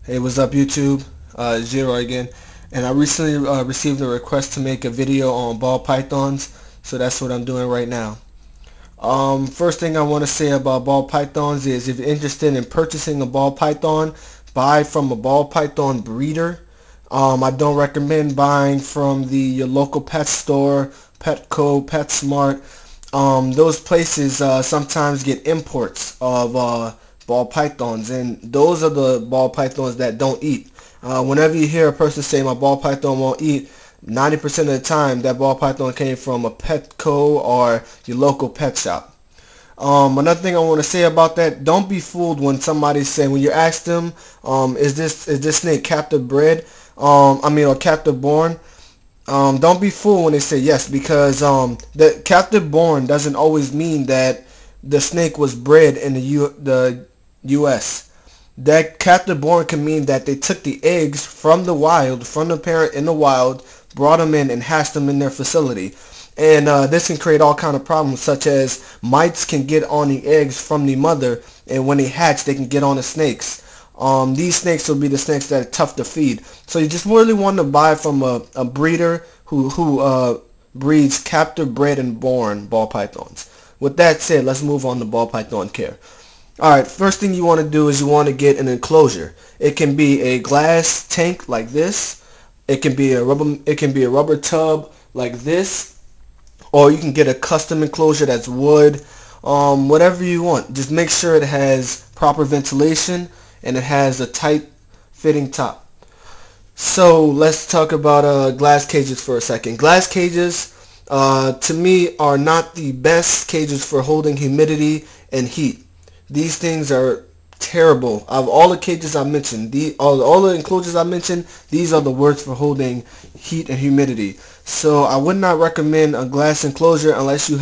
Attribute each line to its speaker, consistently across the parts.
Speaker 1: Hey, what's up YouTube? Zero again. And I recently received a request to make a video on ball pythons, so that's what I'm doing right now. First thing I want to say about ball pythons is if you're interested in purchasing a ball python, buy from a ball python breeder. I don't recommend buying from your local pet store, Petco, PetSmart. Those places sometimes get imports of ball pythons, and those are the ball pythons that don't eat. Whenever you hear a person say my ball python won't eat, 90% of the time that ball python came from a Petco or your local pet shop. Another thing I want to say about that, don't be fooled when somebody say, when you ask them, is this snake captive bred, or captive born. Don't be fooled when they say yes, because the captive born doesn't always mean that the snake was bred in the U.S. That captive born can mean that they took the eggs from the wild, from the parent in the wild, brought them in and hatched them in their facility. And this can create all kind of problems, such as mites can get on the eggs from the mother, and when they hatch, they can get on the snakes. These snakes will be the snakes that are tough to feed. So you just really want to buy from a breeder who breeds captive bred and born ball pythons. With that said, let's move on to ball python care. Alright, first thing you want to do is you want to get an enclosure. It can be a glass tank like this. It can be a rubber tub like this, or you can get a custom enclosure that's wood. Whatever you want. Just make sure it has proper ventilation and it has a tight fitting top. So let's talk about glass cages for a second. Glass cages to me are not the best cages for holding humidity and heat. These things are terrible. Of all the cages I mentioned, all the enclosures I mentioned, these are the worst for holding heat and humidity. So I would not recommend a glass enclosure unless you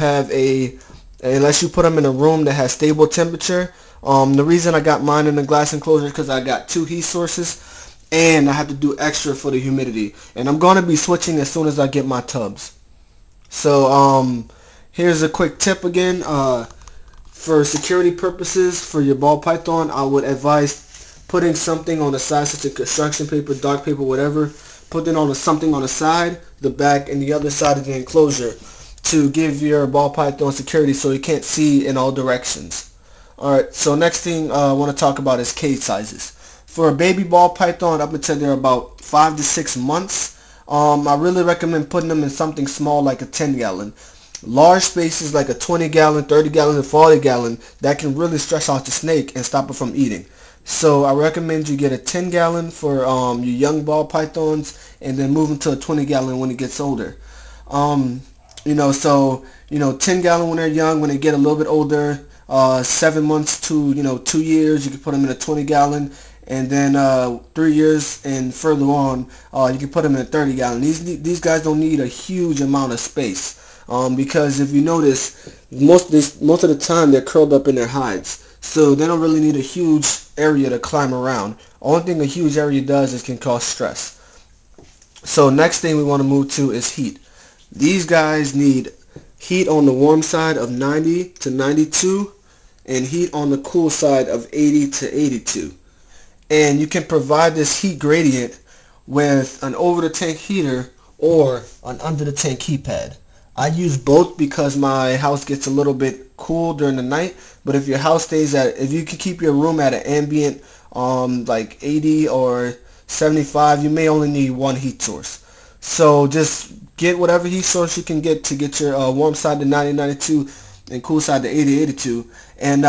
Speaker 1: put them in a room that has stable temperature. The reason I got mine in a glass enclosure is because I got 2 heat sources and I have to do extra for the humidity. And I'm going to be switching as soon as I get my tubs. So here's a quick tip again. For security purposes, for your ball python, I would advise putting something on the side, such as construction paper, dark paper, whatever. Put it on something on the side, the back, and the other side of the enclosure to give your ball python security so you can't see in all directions. Alright, so next thing I want to talk about is cage sizes. For a baby ball python, up until they're about 5 to 6 months, I really recommend putting them in something small like a 10-gallon. Large spaces like a 20-gallon, 30-gallon, and 40-gallon, that can really stress out the snake and stop it from eating. So I recommend you get a 10-gallon for your young ball pythons, and then move them to a 20-gallon when it gets older. 10-gallon when they're young. When they get a little bit older, 7 months to 2 years, you can put them in a 20-gallon. And then 3 years and further on, you can put them in a 30-gallon. These guys don't need a huge amount of space. Because if you notice, most of the time they're curled up in their hides, so they don't really need a huge area to climb around. Only thing a huge area does is can cause stress. So next thing we want to move to is heat. These guys need heat on the warm side of 90 to 92 and heat on the cool side of 80 to 82. And you can provide this heat gradient with an over-the-tank heater or an under-the-tank heat pad. I use both because my house gets a little bit cool during the night, but if your house if you can keep your room at an ambient like 80 or 75, you may only need one heat source. So just get whatever heat source you can get to get your warm side to 90, 92 and cool side to 80, 82, and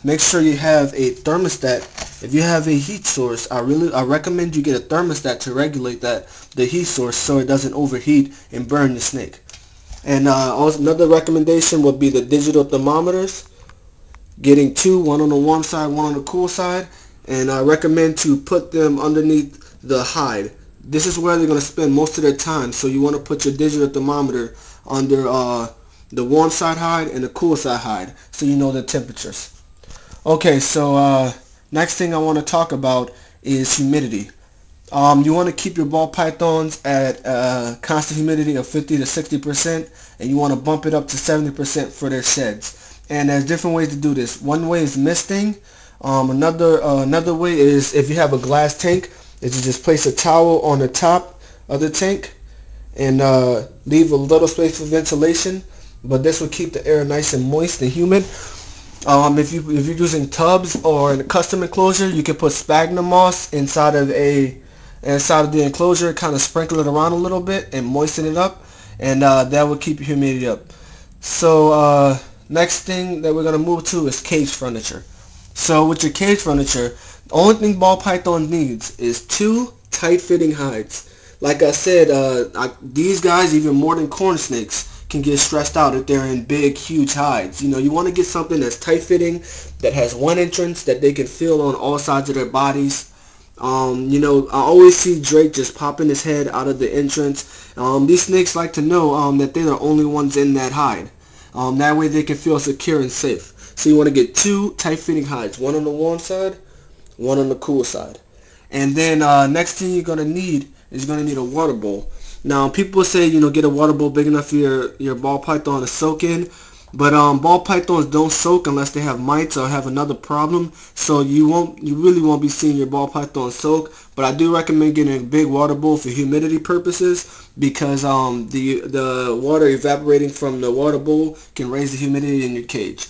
Speaker 1: make sure you have a thermostat. If you have a heat source, I recommend you get a thermostat to regulate the heat source so it doesn't overheat and burn the snake. And also another recommendation would be the digital thermometers. Getting 2, one on the warm side, one on the cool side. And I recommend to put them underneath the hide. This is where they're going to spend most of their time. So you want to put your digital thermometer under the warm side hide and the cool side hide, so you know the temperatures. Okay, so next thing I want to talk about is humidity. You want to keep your ball pythons at constant humidity of 50 to 60%, and you want to bump it up to 70% for their sheds. And there's different ways to do this. One way is misting. Another way is, if you have a glass tank, is to just place a towel on the top of the tank and leave a little space for ventilation, but this will keep the air nice and moist and humid. If you're using tubs or in a custom enclosure, you can put sphagnum moss inside of the enclosure, kind of sprinkle it around a little bit and moisten it up, and that will keep your humidity up. So next thing that we're going to move to is cage furniture. So with your cage furniture, the only thing ball python needs is 2 tight-fitting hides. Like I said, these guys, even more than corn snakes, can get stressed out if they're in big, huge hides. You know, you want to get something that's tight-fitting, that has one entrance that they can feel on all sides of their bodies. You know, I always see Drake just popping his head out of the entrance. These snakes like to know that they're the only ones in that hide. That way they can feel secure and safe. So you want to get 2 tight-fitting hides, one on the warm side, one on the cool side. And then next thing you're going to need is going to need a water bowl. Now, people say, you know, get a water bowl big enough for your ball python to soak in. But ball pythons don't soak unless they have mites or have another problem. So you really won't be seeing your ball python soak. But I do recommend getting a big water bowl for humidity purposes, because the water evaporating from the water bowl can raise the humidity in your cage.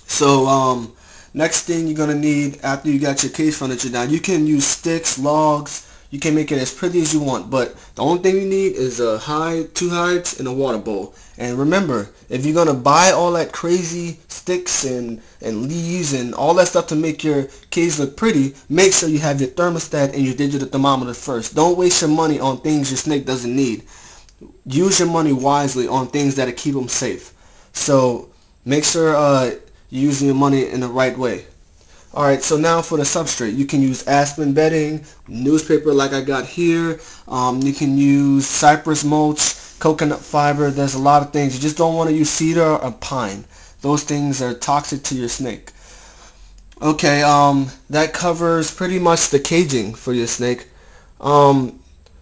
Speaker 1: So next thing you're going to need after you got your cage furniture down, you can use sticks, logs. You can make it as pretty as you want, but the only thing you need is a hide, 2 hides, and a water bowl. And remember, if you're going to buy all that crazy sticks and leaves and all that stuff to make your cage look pretty, make sure you have your thermostat and your digital thermometer first. Don't waste your money on things your snake doesn't need. Use your money wisely on things that'll keep them safe. So make sure you're using your money in the right way. Alright, so now for the substrate, you can use aspen bedding, newspaper like I got here. You can use cypress mulch, coconut fiber. There's a lot of things. You just don't want to use cedar or pine. Those things are toxic to your snake. Okay, that covers pretty much the caging for your snake.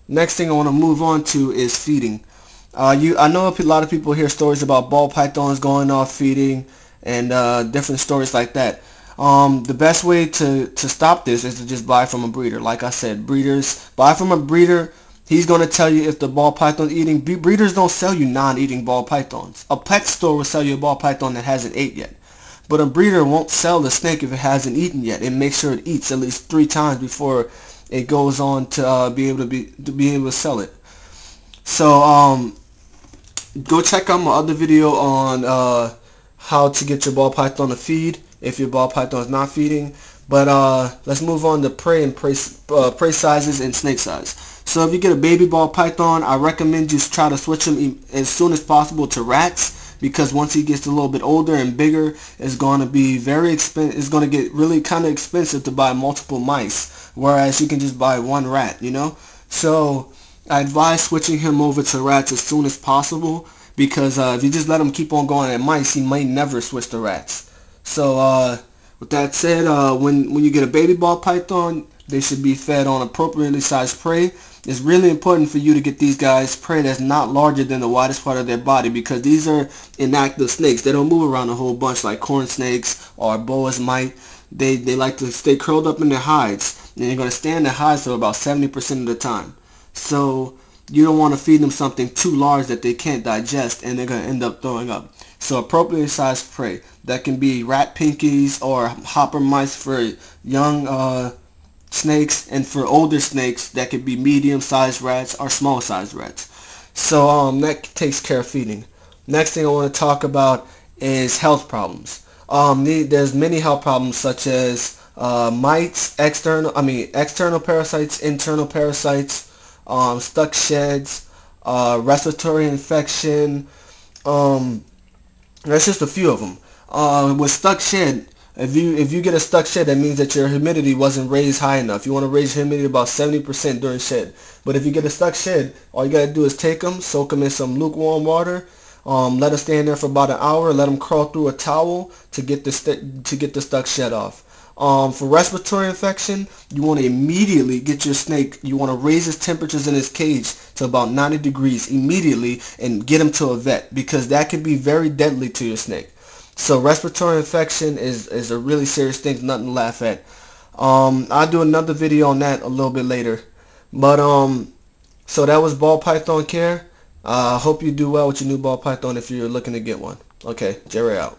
Speaker 1: Next thing I want to move on to is feeding. I know a lot of people hear stories about ball pythons going off feeding and different stories like that. The best way to stop this is to just buy from a breeder. Like I said, buy from a breeder. He's going to tell you if the ball python's eating. Breeders don't sell you non-eating ball pythons. A pet store will sell you a ball python that hasn't ate yet. But a breeder won't sell the snake if it hasn't eaten yet. It makes sure it eats at least 3 times before it goes on to be able to sell it. So go check out my other video on how to get your ball python to feed if your ball python is not feeding. But let's move on to prey and prey sizes and snake size. So if you get a baby ball python, I recommend you try to switch him as soon as possible to rats, because once he gets a little bit older and bigger, it's going to be very expensive. It's going to get really kind of expensive to buy multiple mice, whereas you can just buy 1 rat, you know. So I advise switching him over to rats as soon as possible, because if you just let him keep on going at mice, he might never switch to rats. So with that said, when you get a baby ball python, they should be fed on appropriately sized prey. It's really important for you to get these guys prey that's not larger than the widest part of their body, because these are inactive snakes. They don't move around a whole bunch like corn snakes or boas might. They like to stay curled up in their hides, and they're going to stay in their hides for about 70% of the time. So you don't want to feed them something too large that they can't digest, and they're going to end up throwing up. So appropriately sized prey. That can be rat pinkies or hopper mice for young snakes, and for older snakes that could be medium-sized rats or small-sized rats. So that takes care of feeding. Next thing I want to talk about is health problems. There's many health problems, such as mites, external parasites, internal parasites, stuck sheds, respiratory infection. That's just a few of them. With stuck shed, if you get a stuck shed, that means that your humidity wasn't raised high enough. You want to raise your humidity about 70% during shed. But if you get a stuck shed, all you gotta do is take them, soak them in some lukewarm water, let them stay in there for about an hour, let them crawl through a towel to get the stuck shed off. For respiratory infection, you want to immediately get your snake, you want to raise his temperatures in his cage to about 90 degrees immediately and get him to a vet, because that can be very deadly to your snake. So respiratory infection is a really serious thing, nothing to laugh at. I'll do another video on that a little bit later. But so that was ball python care. Hope you do well with your new ball python if you're looking to get one. Okay, Jerry out.